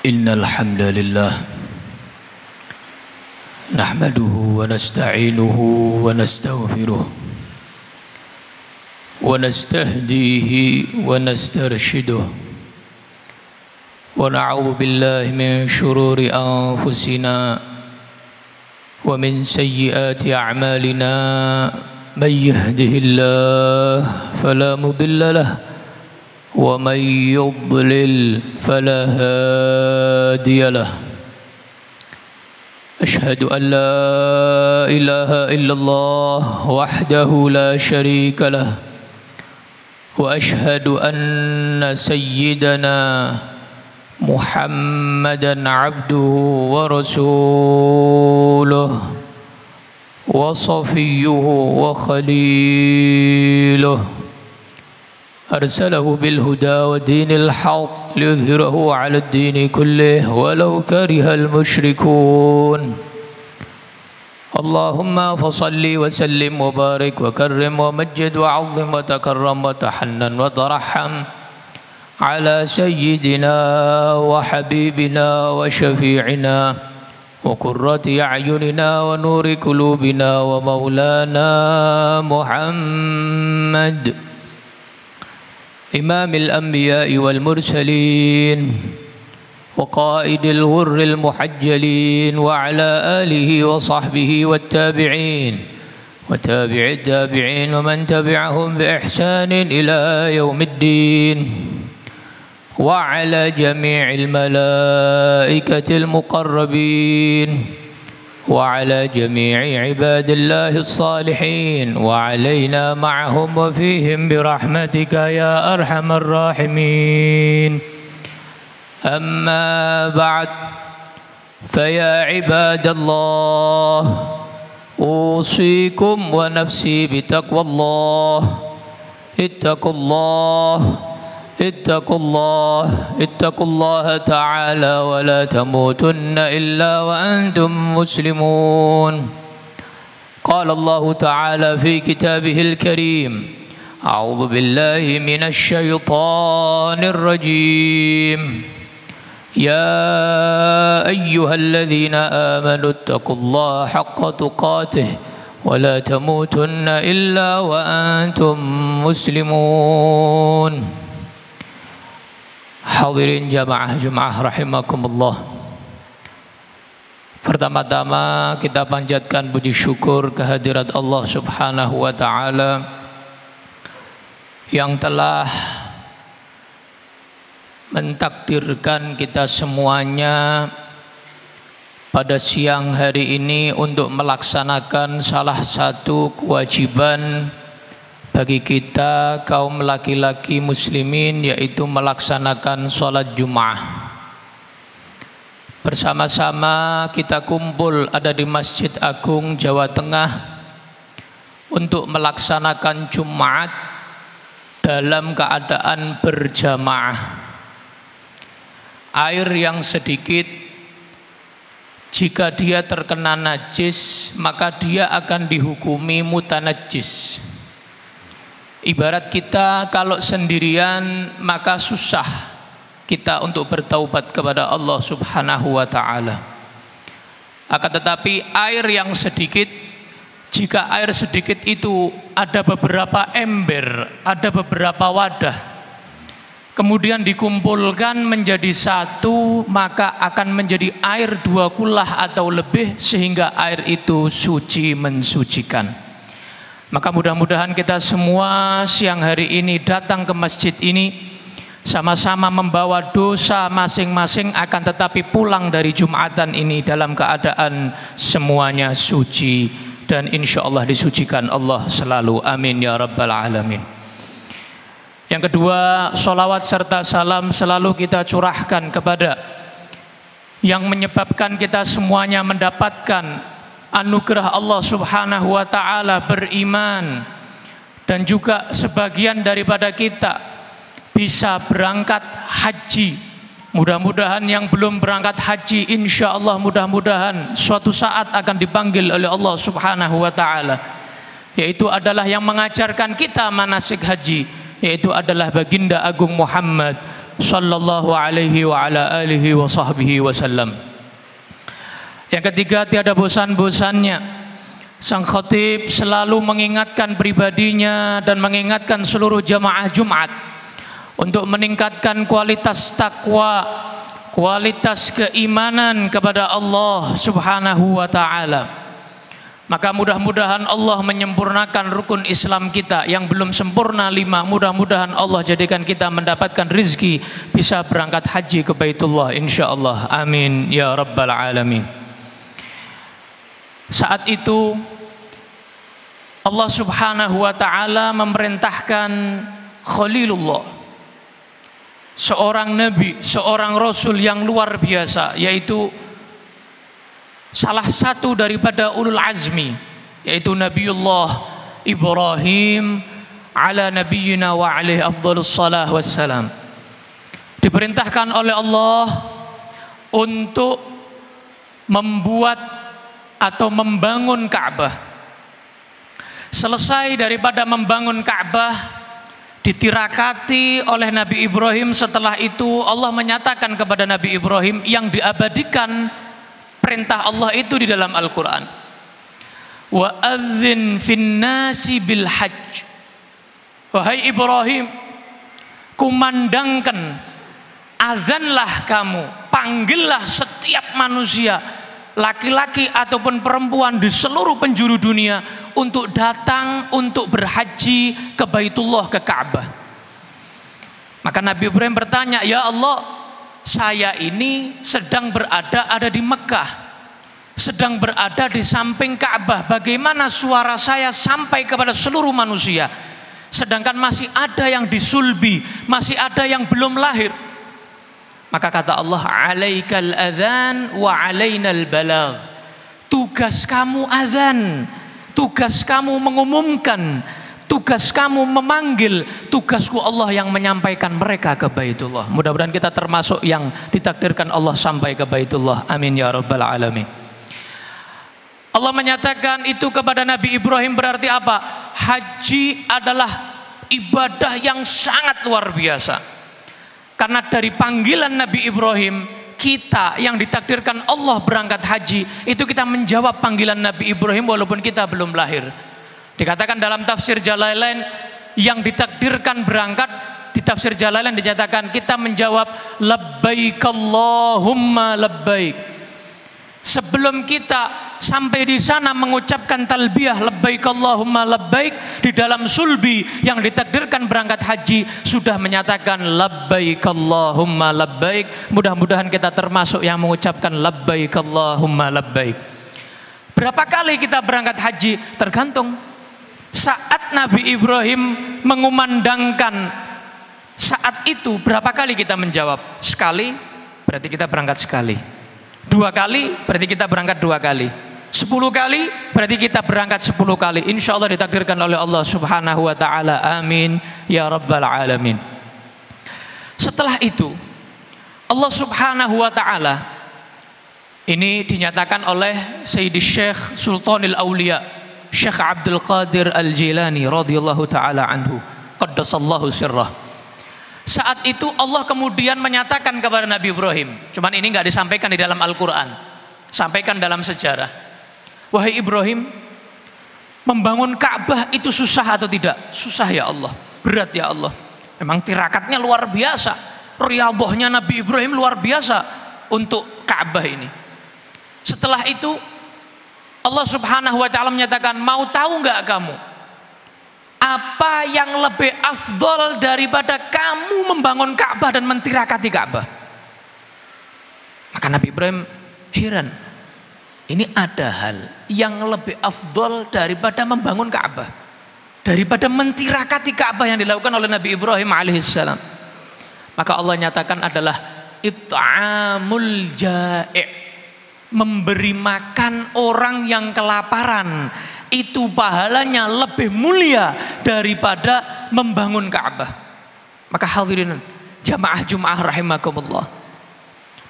إن الحمد لله نحمده ونستعينه ونستغفره ونستهديه ونسترشده ونعوذ بالله من شرور أنفسنا ومن سيئات أعمالنا من يهده الله فلا مضل له ومن يضلل فلا هادي له أشهد أن لا إله إلا الله وحده لا شريك له وأشهد أن سيدنا محمدا عبده ورسوله وصفيه وخليله أرسله بالهدى ودين الحق ليظهره على الدين كله ولو كره المشركون اللهم فصل وسلم وبارك وكرم ومجد وعظم وتكرم وتحنن وترحم على سيدنا وحبيبنا وشفيعنا وقرة أعيننا ونور قلوبنا ومولانا محمد إمام الأنبياء والمرسلين وقائد الغر المحجلين وعلى آله وصحبه والتابعين وتابع التابعين ومن تبعهم بإحسان إلى يوم الدين وعلى جميع الملائكة المقربين وعلى جميع عباد الله الصالحين وعلينا معهم وفيهم برحمتك يا أرحم الراحمين أما بعد فيا عباد الله أوصيكم ونفسي بتقوى الله اتقوا الله اتقوا الله اتقوا الله تعالى ولا تموتن إلا وأنتم مسلمون قال الله تعالى في كتابه الكريم أعوذ بالله من الشيطان الرجيم يا أيها الذين آمنوا اتقوا الله حق تقاته ولا تموتن إلا وأنتم مسلمون Hadirin jamaah rahimakumullah. Pertama-tama kita panjatkan puji syukur kehadirat Allah Subhanahu wa taala yang telah mentakdirkan kita semuanya pada siang hari ini untuk melaksanakan salah satu kewajiban bagi kita kaum laki-laki muslimin, yaitu melaksanakan sholat Jum'ah. Bersama-sama kita kumpul ada di Masjid Agung Jawa Tengah untuk melaksanakan Jumat dalam keadaan berjamaah. Air yang sedikit, jika dia terkena najis maka dia akan dihukumi mutanajjis. Ibarat kita kalau sendirian maka susah kita untuk bertaubat kepada Allah Subhanahu wa ta'ala. Akan tetapi air yang sedikit, jika air sedikit itu ada beberapa ember, ada beberapa wadah, kemudian dikumpulkan menjadi satu, maka akan menjadi air 2 kulah atau lebih, sehingga air itu suci mensucikan. Maka mudah-mudahan kita semua siang hari ini datang ke masjid ini sama-sama membawa dosa masing-masing, akan tetapi pulang dari Jumatan ini dalam keadaan semuanya suci dan insya Allah disucikan Allah selalu. Amin ya rabbal alamin. Yang kedua, sholawat serta salam selalu kita curahkan kepada yang menyebabkan kita semuanya mendapatkan anugerah Allah Subhanahu wa ta'ala, beriman, dan juga sebagian daripada kita bisa berangkat haji. Mudah-mudahan yang belum berangkat haji, insya Allah mudah-mudahan suatu saat akan dipanggil oleh Allah Subhanahu wa ta'ala, yaitu adalah yang mengajarkan kita manasik haji, yaitu adalah baginda agung Muhammad sallallahu alaihi wa ala alihi wa sahbihi wasallam. Yang ketiga, tiada bosan-bosannya sang khatib selalu mengingatkan pribadinya dan mengingatkan seluruh jamaah Jumat untuk meningkatkan kualitas takwa, kualitas keimanan kepada Allah Subhanahu wa ta'ala. Maka mudah-mudahan Allah menyempurnakan rukun Islam kita yang belum sempurna 5. Mudah-mudahan Allah jadikan kita mendapatkan rizki bisa berangkat haji ke Baitullah insyaallah. Amin ya rabbal alamin. Saat itu Allah Subhanahu wa ta'ala memerintahkan Khalilullah, seorang nabi, seorang rasul yang luar biasa, yaitu salah satu daripada ulul azmi, yaitu Nabiullah Ibrahim ala nabiyyina wa alaihi afdhalus salah wassalam. Diperintahkan oleh Allah untuk membuat atau membangun Ka'bah. Selesai daripada membangun Ka'bah, ditirakati oleh Nabi Ibrahim. Setelah itu Allah menyatakan kepada Nabi Ibrahim yang diabadikan perintah Allah itu di dalam Al-Quran. Wa adzin fin nasi bil hajj. Wahai Ibrahim, kumandangkan, azanlah kamu, panggillah setiap manusia, laki-laki ataupun perempuan di seluruh penjuru dunia untuk datang untuk berhaji ke Baitullah, ke Ka'bah. Maka Nabi Ibrahim bertanya, ya Allah, saya ini sedang ada di Mekah, sedang berada di samping Ka'bah. Bagaimana suara saya sampai kepada seluruh manusia, sedangkan masih ada yang disulbi, masih ada yang belum lahir. Maka kata Allah, alaikal adzan wa alainal balagh. Tugas kamu azan, tugas kamu mengumumkan, tugas kamu memanggil, tugasku Allah yang menyampaikan mereka ke Baitullah. Mudah-mudahan kita termasuk yang ditakdirkan Allah sampai ke Baitullah. Amin ya rabbal alamin. Allah menyatakan itu kepada Nabi Ibrahim berarti apa? Haji adalah ibadah yang sangat luar biasa. Karena dari panggilan Nabi Ibrahim, kita yang ditakdirkan Allah berangkat haji, itu kita menjawab panggilan Nabi Ibrahim walaupun kita belum lahir. Dikatakan dalam tafsir Jalalain, yang ditakdirkan berangkat, di tafsir Jalalain dinyatakan kita menjawab labbaik Allahumma labbaik. Sebelum kita sampai di sana mengucapkan talbiyah labbaik Allahumma labbaik, di dalam sulbi yang ditakdirkan berangkat haji sudah menyatakan labbaik Allahumma labbaik. Mudah-mudahan kita termasuk yang mengucapkan labbaik Allahumma labbaik. Berapa kali kita berangkat haji? Tergantung. Saat Nabi Ibrahim mengumandangkan saat itu, berapa kali kita menjawab? Sekali, berarti kita berangkat sekali. 2 kali, berarti kita berangkat 2 kali. 10 kali, berarti kita berangkat 10 kali. Insya Allah ditakdirkan oleh Allah Subhanahu wa ta'ala. Amin ya rabbal alamin. Setelah itu Allah Subhanahu wa ta'ala, ini dinyatakan oleh Sayyidi Syekh Sultanil Aulia, Syekh Abdul Qadir Al-Jilani radhiyallahu ta'ala anhu, qaddasallahu sirrah. Saat itu Allah kemudian menyatakan kepada Nabi Ibrahim, cuman ini nggak disampaikan di dalam Al-Quran, sampaikan dalam sejarah. Wahai Ibrahim, membangun Ka'bah itu susah atau tidak? Susah ya Allah, berat ya Allah. Memang tirakatnya luar biasa, riyadhahnya Nabi Ibrahim luar biasa untuk Ka'bah ini. Setelah itu Allah Subhanahu wa ta'ala menyatakan, mau tahu nggak kamu apa yang lebih afdol daripada kamu membangun Ka'bah dan mentirakati Ka'bah? Maka Nabi Ibrahim heran, ini ada hal yang lebih afdol daripada membangun Ka'bah, daripada mentirakati Ka'bah yang dilakukan oleh Nabi Ibrahim alaihissalam. Maka Allah nyatakan adalah it'amul ja'i', memberi makan orang yang kelaparan. Itu pahalanya lebih mulia daripada membangun Ka'bah. Maka hadirin jamaah Jum'ah rahimakumullah,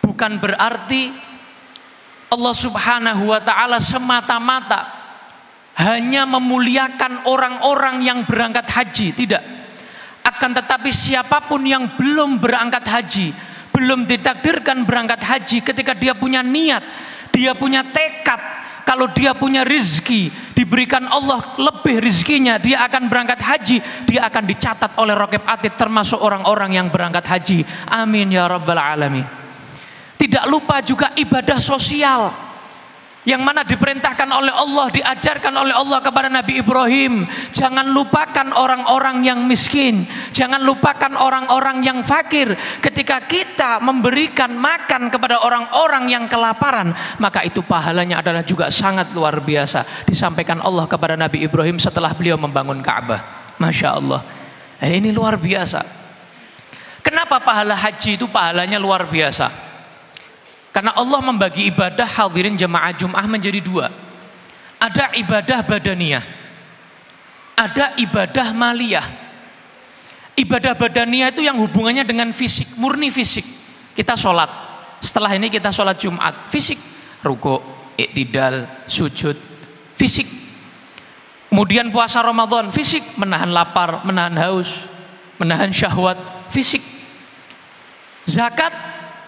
bukan berarti Allah Subhanahu wa ta'ala semata-mata hanya memuliakan orang-orang yang berangkat haji, tidak. Akan tetapi siapapun yang belum berangkat haji, belum ditakdirkan berangkat haji, ketika dia punya niat, dia punya tekad, kalau dia punya rizki, diberikan Allah lebih rizkinya, dia akan berangkat haji, dia akan dicatat oleh Raqib Atid termasuk orang-orang yang berangkat haji. Amin ya rabbal alamin. Tidak lupa juga ibadah sosial, yang mana diperintahkan oleh Allah, diajarkan oleh Allah kepada Nabi Ibrahim. Jangan lupakan orang-orang yang miskin, jangan lupakan orang-orang yang fakir. Ketika kita memberikan makan kepada orang-orang yang kelaparan, maka itu pahalanya adalah juga sangat luar biasa. Disampaikan Allah kepada Nabi Ibrahim setelah beliau membangun Ka'bah. Masya Allah, ini luar biasa. Kenapa pahala haji itu pahalanya luar biasa? Karena Allah membagi ibadah hadirin jemaah Jum'ah menjadi dua. Ada ibadah badaniyah, ada ibadah maliyah. Ibadah badaniyah itu yang hubungannya dengan fisik, murni fisik. Kita sholat, setelah ini kita sholat Jumat, fisik, ruku', iktidal, sujud, fisik. Kemudian puasa Ramadan, fisik, menahan lapar, menahan haus, menahan syahwat, fisik. Zakat,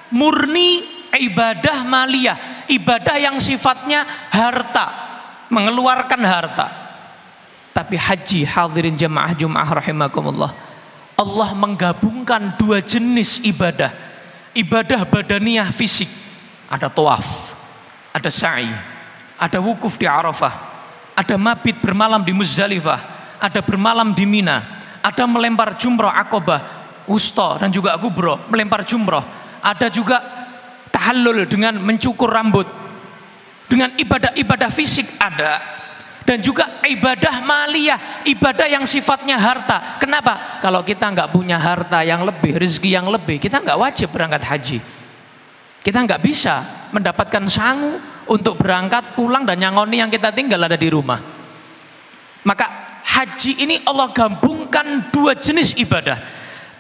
murni ibadah maliyah, ibadah yang sifatnya harta, mengeluarkan harta. Tapi haji hadirin jemaah Jum'ah rahimakumullah, Allah menggabungkan dua jenis ibadah. Ibadah badaniyah fisik, ada tawaf, ada sa'i, ada wukuf di Arafah, ada mabit bermalam di Muzdalifah, ada bermalam di Mina, ada melempar jumrah Aqabah Wusta dan juga kubra, melempar jumrah. Ada juga tahallul dengan mencukur rambut, dengan ibadah-ibadah fisik ada, dan juga ibadah maliyah, ibadah yang sifatnya harta. Kenapa? Kalau kita nggak punya harta yang lebih, rezeki yang lebih, kita nggak wajib berangkat haji. Kita nggak bisa mendapatkan sangu untuk berangkat pulang dan nyangoni yang kita tinggal ada di rumah. Maka haji ini Allah gabungkan dua jenis ibadah,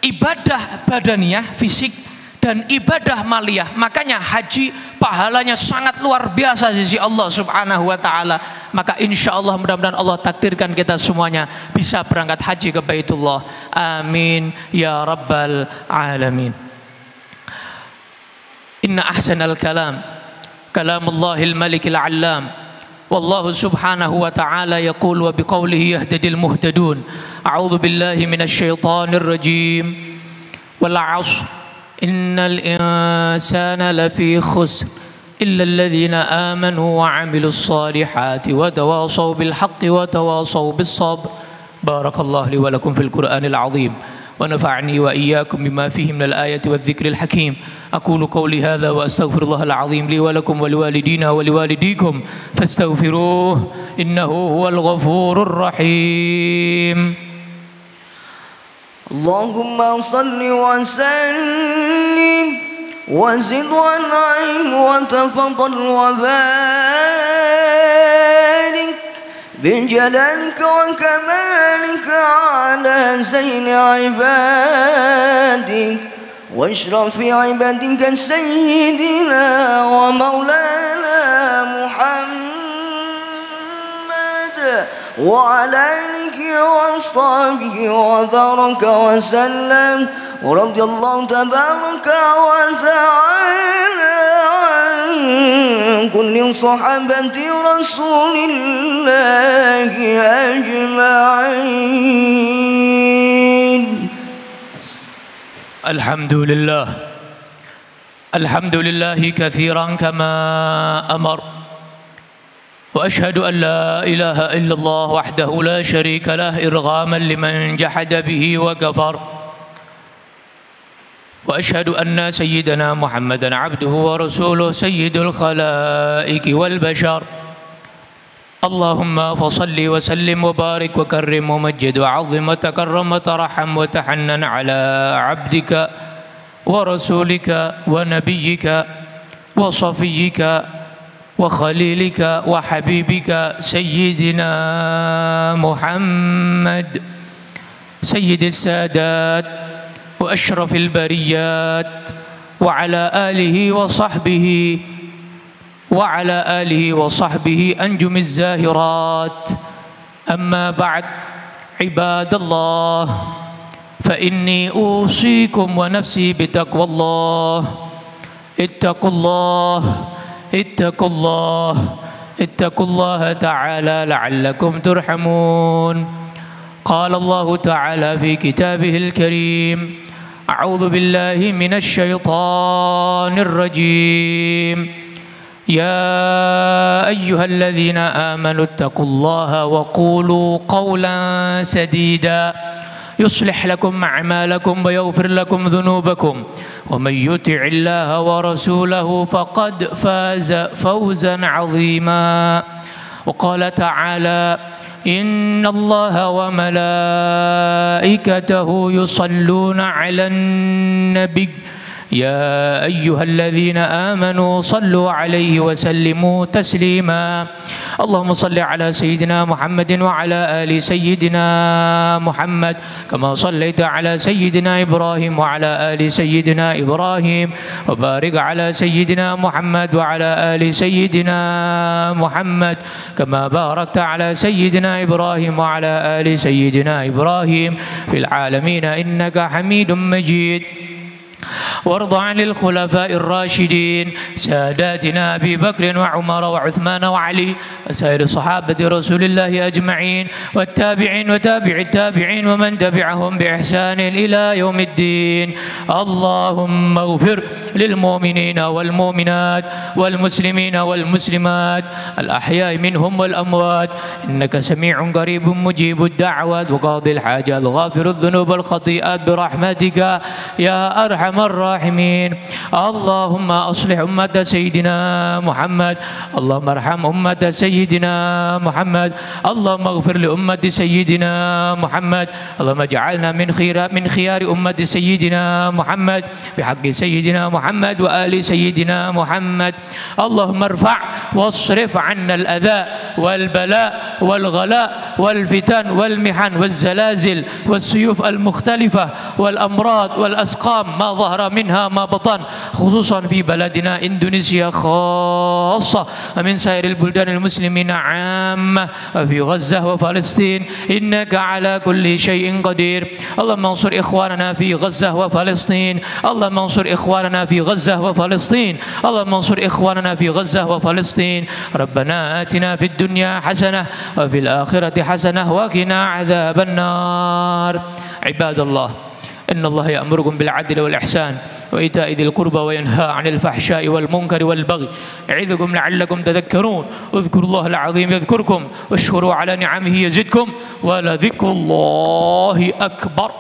ibadah badaniyah fisik dan ibadah maliyah. Makanya haji pahalanya sangat luar biasa di sisi Allah subhanahu wa ta'ala. Maka insya Allah mudah-mudahan Allah takdirkan kita semuanya bisa berangkat haji ke Baitullah. Amin ya rabbal alamin. Inna ahsanal kalam kalamullahil malikil allam. Wallahu subhanahu wa ta'ala yaqul wa biqawlihi yahtadil muhtadun. A'udhu billahi minasyaitanir rajim. Wal 'ashr innal insana lafi khusr illa alladhina amanu wa 'amilus solihati wa tawasaw bil haqqi wa tawasaw bis sabr. Barakallahu li wa lakum fil Qur'anil 'azim wa nafa'ani wa iyyakum bima fihi minal ayati wadh-dhikril hakim. Aqulu qawli hadha wa astaghfirullahal 'azim li wa lakum wa liwalidina wa liwalidikum fastaghfiruhu innahu huwal ghafurur rahim. Allahumma salli wa sallim wa zid wa an'im wa tafaddal wa barik bi jalalika wa kamalika ala zaini ibadik wa ashrafi ibadika sayyidina wa maulana Muhammad wa ala وصحبه وبارك وسلم ورضي الله تبارك وتعالى عن كل صحابة رسول الله أجمعين. الحمد لله كثيرا كما أمر وأشهد أن لا إله إلا الله وحده لا شريك له إرغاما لمن جحد به وكفر وأشهد أن سيدنا محمدا عبده ورسوله سيد الخلائق والبشر. اللهم فصل وسلم وبارك وكرم ومجد وعظم وتكرم وترحم وتحنن على عبدك ورسولك ونبيك وصفيك وخليلك وحبيبك سيدنا محمد سيد السادات وأشرف البريات وعلى آله وصحبه أنجم الزاهرات. أما بعد عباد الله فإني أوصيكم ونفسي بتقوى الله. اتقوا الله اتقوا الله اتقوا الله تعالى لعلكم ترحمون. قال الله تعالى في كتابه الكريم: أعوذ بالله من الشيطان الرجيم. يا أيها الذين آمنوا اتقوا الله وقولوا قولا سديدا يصلح لكم أعمالكم ويغفر لكم ذنوبكم ومن يطع الله ورسوله فقد فاز فوزا عظيما. وقال تعالى: إن الله وملائكته يصلون على النبي يا أيها الذين آمنوا صلوا عليه وسلموا تسليما. اللهم صل على سيدنا محمد وعلى آل سيدنا محمد كما صليت على سيدنا إبراهيم وعلى آل سيدنا إبراهيم، وبارك على سيدنا محمد وعلى آل سيدنا محمد كما باركت على سيدنا إبراهيم وعلى آل سيدنا إبراهيم في العالمين إنك حميد مجيد. وارض عن الخلفاء الراشدين ساداتنا أبي بكر وعمر وعثمان وعلي وسائر صحابة رسول الله أجمعين والتابعين وتابع التابعين ومن تبعهم بإحسان إلى يوم الدين. اللهم اغفر للمؤمنين والمؤمنات والمسلمين والمسلمات الأحياء منهم والأموات إنك سميع قريب مجيب الدعوات وقاضي الحاجات غافر الذنوب والخطيئات برحمتك يا أرحم الراحمين. اللهم أصلح أمة سيدنا محمد، اللهم ارحم أمة سيدنا محمد، اللهم اغفر لأمة سيدنا محمد، اللهم اجعلنا من خيار أمة سيدنا محمد بحق سيدنا محمد وآل سيدنا محمد. اللهم ارفع واصرف عنا الأذى والبلاء والغلاء والفتن والمحن والزلازل والسيوف المختلفة والأمراض والأسقام ما ظهر منها ما بطن، خصوصا في بلدنا إندونيسيا خاصة ومن سائر البلدان المسلمين عامة وفي غزة وفلسطين إنك على كل شيء قدير. اللهم انصر إخواننا في غزة وفلسطين، اللهم انصر إخواننا في غزة وفلسطين، اللهم انصر إخواننا في غزة وفلسطين. ربنا آتنا في الدنيا حسنة وفي الآخرة حسنة وقنا عذاب النار. عباد الله، إن الله يأمركم بالعدل والإحسان وإيتاء ذي القربى وينهى عن الفحشاء والمنكر والبغي يعظكم لعلكم تذكرون. اذكروا الله العظيم يذكركم واشكروا على نعمه يزدكم ولذكر الله أكبر.